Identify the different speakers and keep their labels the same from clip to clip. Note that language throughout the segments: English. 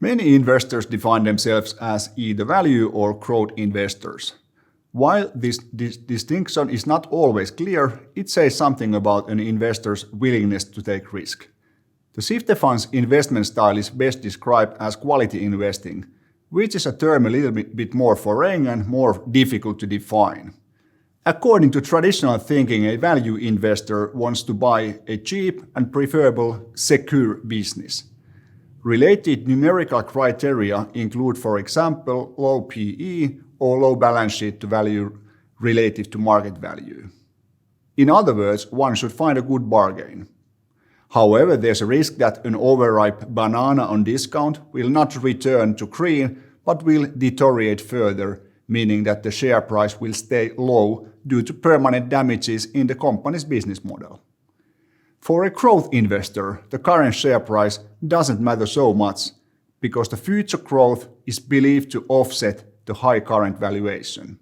Speaker 1: Many investors define themselves as either value or growth investors. While this distinction is not always clear, it says something about an investor's willingness to take risk. The Sifter Fund's investment style is best described as quality investing, which is a term a little bit more foreign and more difficult to define. According to traditional thinking, a value investor wants to buy a cheap and preferable secure business. Related numerical criteria include, for example, low PE or low balance sheet to value relative to market value. In other words, one should find a good bargain. However, there's a risk that an overripe banana on discount will not return to green but will deteriorate further, meaning that the share price will stay low due to permanent damages in the company's business model. For a growth investor, the current share price doesn't matter so much because the future growth is believed to offset the high current valuation.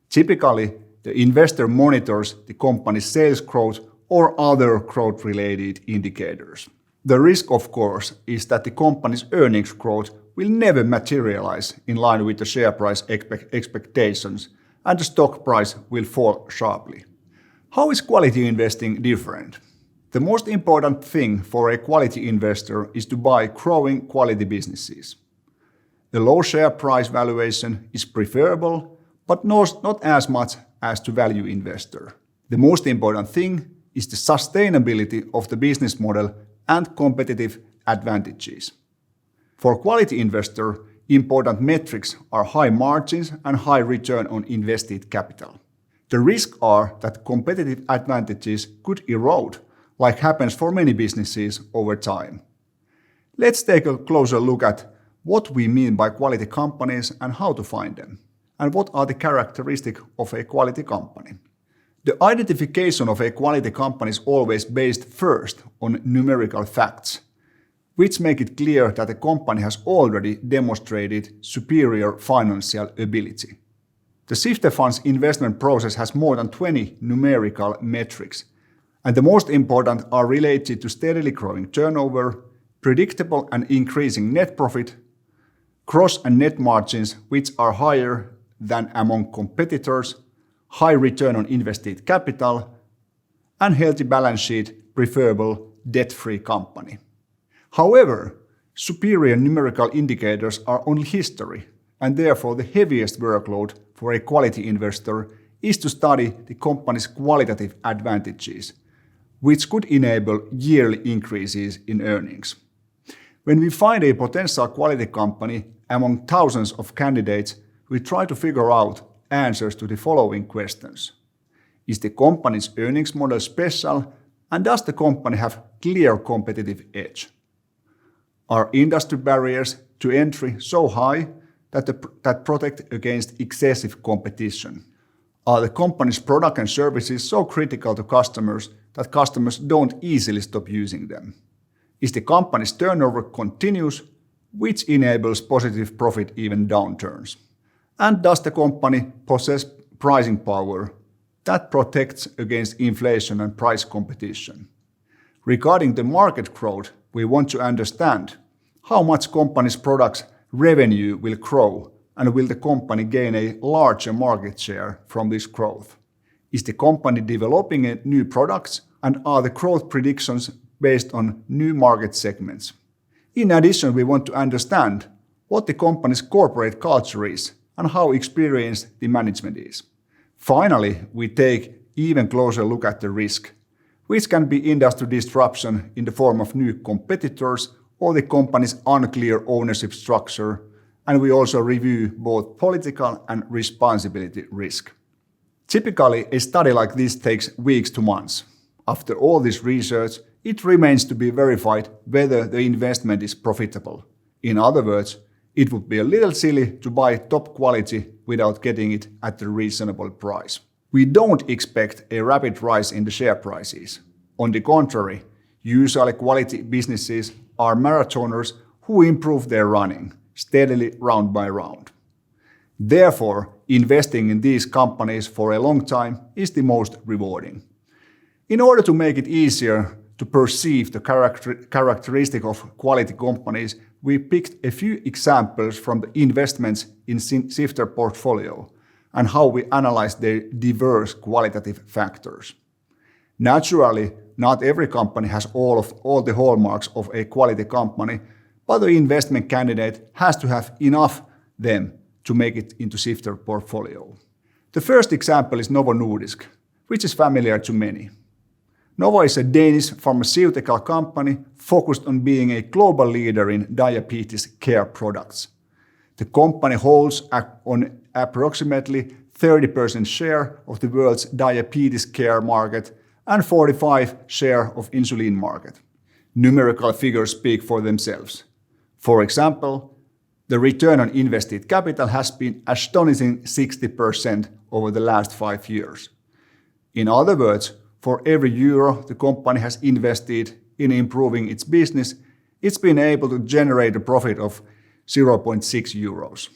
Speaker 1: Typically, the investor monitors the company's sales growth or other growth-related indicators. The risk, of course, is that the company's earnings growth will never materialize in line with the share price expectations, and the stock price will fall sharply. How is quality investing different? The most important thing for a quality investor is to buy growing quality businesses. The low share price valuation is preferable, but not as much as to value investor. The most important thing is the sustainability of the business model and competitive advantages. For quality investor, important metrics are high margins and high return on invested capital. The risks are that competitive advantages could erode, like happens for many businesses over time. Let's take a closer look at what we mean by quality companies and how to find them, and what are the characteristics of a quality company. The identification of a quality company is always based first on numerical facts, which make it clear that a company has already demonstrated superior financial ability. The Sifter Fund's investment process has more than 20 numerical metrics, and the most important are related to steadily growing turnover, predictable and increasing net profit, gross and net margins which are higher than among competitors, high return on invested capital, and healthy balance sheet, preferable debt-free company. However, superior numerical indicators are only history, and therefore the heaviest workload for a quality investor is to study the company's qualitative advantages, which could enable yearly increases in earnings. When we find a potential quality company among thousands of candidates, we try to figure out answers to the following questions. Is the company's earnings model special, and does the company have clear competitive edge? Are industry barriers to entry so high that protect against excessive competition? Are the company's products and services so critical to customers that customers don't easily stop using them? Is the company's turnover continuous, which enables positive profit even downturns? And does the company possess pricing power that protects against inflation and price competition? Regarding the market growth, we want to understand how much company's products revenue will grow, and will the company gain a larger market share from this growth? Is the company developing new products, and are the growth predictions based on new market segments? In addition, we want to understand what the company's corporate culture is and how experienced the management is. Finally, we take even closer look at the risk, which can be industry disruption in the form of new competitors or the company's unclear ownership structure, and we also review both political and responsibility risk. Typically, a study like this takes weeks to months. After all this research, it remains to be verified whether the investment is profitable. In other words, it would be a little silly to buy top quality without getting it at a reasonable price. We don't expect a rapid rise in the share prices. On the contrary, usually quality businesses are marathoners who improve their running steadily round by round. Therefore, investing in these companies for a long time is the most rewarding. In order to make it easier to perceive the characteristic of quality companies, we picked a few examples from the investments in Sifter portfolio and how we analyze their diverse qualitative factors. Naturally, not every company has all the hallmarks of a quality company, but the investment candidate has to have enough them to make it into Sifter portfolio. The first example is Novo Nordisk, which is familiar to many. Novo is a Danish pharmaceutical company focused on being a global leader in diabetes care products. The company holds on approximately 30% share of the world's diabetes care market and 45% share of insulin market. Numerical figures speak for themselves. For example, the return on invested capital has been astonishing 60% over the last 5 years. In other words, for every euro the company has invested in improving its business, it's been able to generate a profit of 0.6 euros.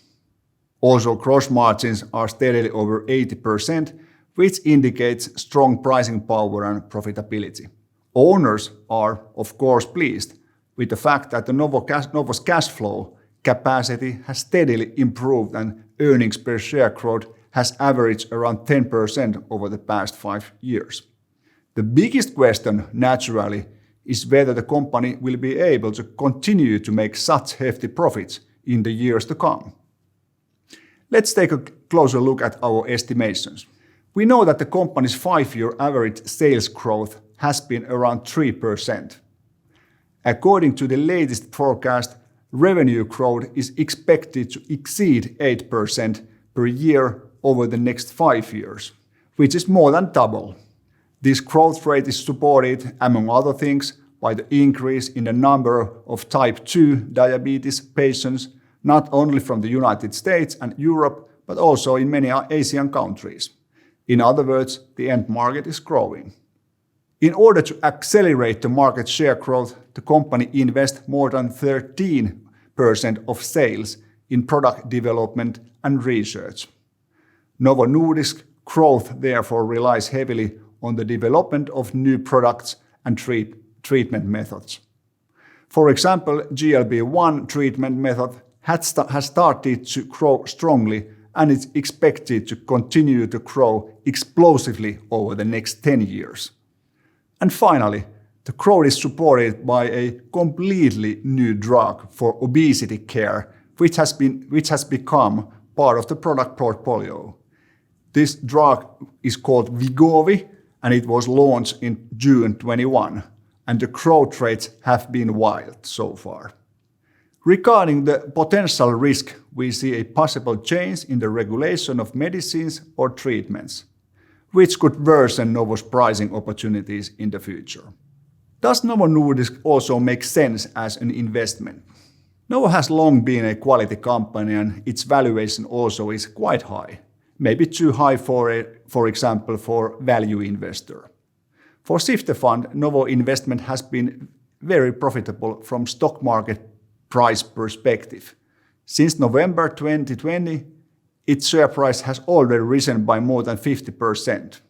Speaker 1: Also, gross margins are steadily over 80%, which indicates strong pricing power and profitability. Owners are, of course, pleased with the fact that the Novo's cash flow capacity has steadily improved and earnings per share growth has averaged around 10% over the past 5 years. The biggest question, naturally, is whether the company will be able to continue to make such hefty profits in the years to come. Let's take a closer look at our estimations. We know that the company's 5-year average sales growth has been around 3%. According to the latest forecast, revenue growth is expected to exceed 8% per year over the next 5 years, which is more than double. This growth rate is supported, among other things, by the increase in the number of type 2 diabetes patients, not only from the United States and Europe, but also in many Asian countries. In other words, the end market is growing. In order to accelerate the market share growth, the company invests more than 13% of sales in product development and research. Novo Nordisk growth therefore relies heavily on the development of new products and treatment methods. For example, GLP-1 treatment method has started to grow strongly and is expected to continue to grow explosively over the next 10 years. And finally, the growth is supported by a completely new drug for obesity care, which has become part of the product portfolio. This drug is called Wegovy, and it was launched in June 21, and the growth rates have been wild so far. Regarding the potential risk, we see a possible change in the regulation of medicines or treatments, which could worsen Novo's pricing opportunities in the future. Does Novo Nordisk also make sense as an investment? Novo has long been a quality company and its valuation also is quite high, maybe too high for example, for value investor. For Sifter Fund, Novo investment has been very profitable from stock market price perspective. Since November 2020, its share price has already risen by more than 50%.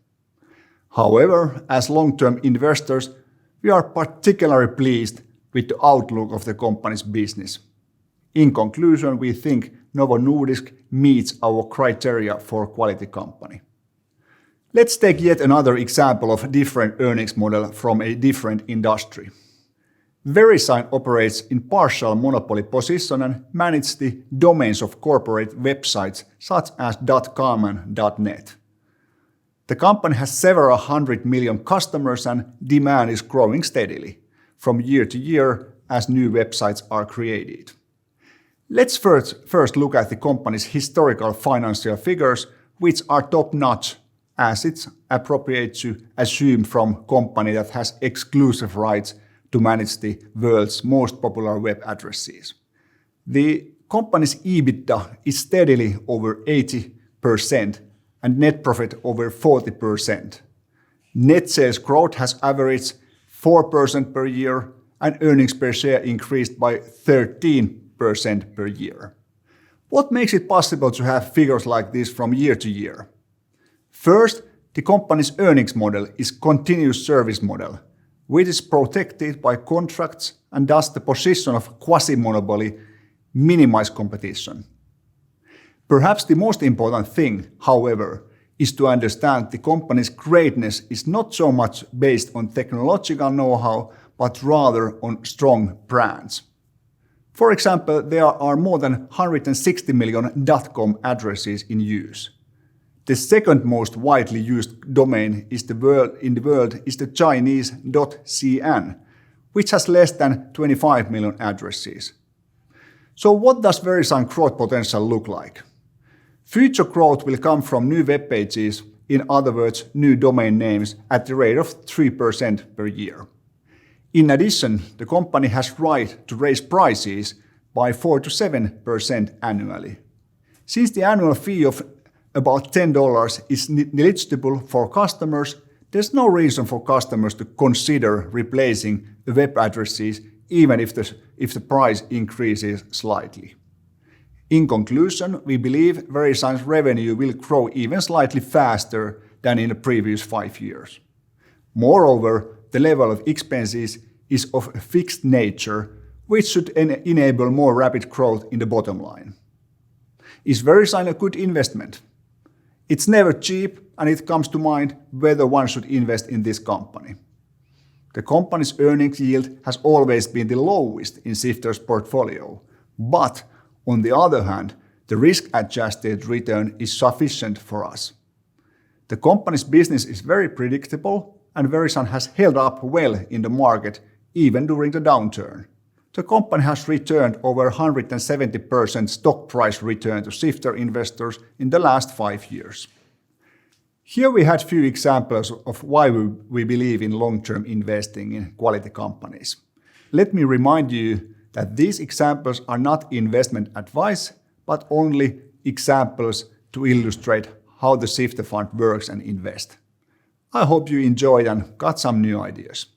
Speaker 1: However, as long-term investors, we are particularly pleased with the outlook of the company's business. In conclusion, we think Novo Nordisk meets our criteria for quality company. Let's take yet another example of a different earnings model from a different industry. Verisign operates in partial monopoly position and manages the domains of corporate websites such as .com and .net. The company has several 100 million customers and demand is growing steadily from year to year as new websites are created. Let's first look at the company's historical financial figures, which are top-notch, as it's appropriate to assume from a company that has exclusive rights to manage the world's most popular web addresses. The company's EBITDA is steadily over 80% and net profit over 40%. Net sales growth has averaged 4% per year and earnings per share increased by 13% per year. What makes it possible to have figures like this from year to year? First, the company's earnings model is continuous service model, which is protected by contracts and thus the position of quasi-monopoly minimize competition. Perhaps the most important thing, however, is to understand the company's greatness is not so much based on technological know-how, but rather on strong brands. For example, there are more than 160 million .com addresses in use. The second most widely used domain in the world is the Chinese .cn, which has less than 25 million addresses. So what does Verisign growth potential look like? Future growth will come from new web pages, in other words, new domain names, at the rate of 3% per year. In addition, the company has right to raise prices by 4 to 7% annually. Since the annual fee of about $10 is negligible for customers, there's no reason for customers to consider replacing the web addresses even if the price increases slightly. In conclusion, we believe Verisign's revenue will grow even slightly faster than in the previous 5 years. Moreover, the level of expenses is of a fixed nature, which should enable more rapid growth in the bottom line. Is Verisign a good investment? It's never cheap, and it comes to mind whether one should invest in this company. The company's earnings yield has always been the lowest in Sifter's portfolio, but on the other hand, the risk-adjusted return is sufficient for us. The company's business is very predictable, and Verisign has held up well in the market even during the downturn. The company has returned over 170% stock price return to Sifter investors in the last 5 years. Here we had few examples of why we believe in long-term investing in quality companies. Let me remind you that these examples are not investment advice, but only examples to illustrate how the Sifter Fund works and invests. I hope you enjoyed and got some new ideas.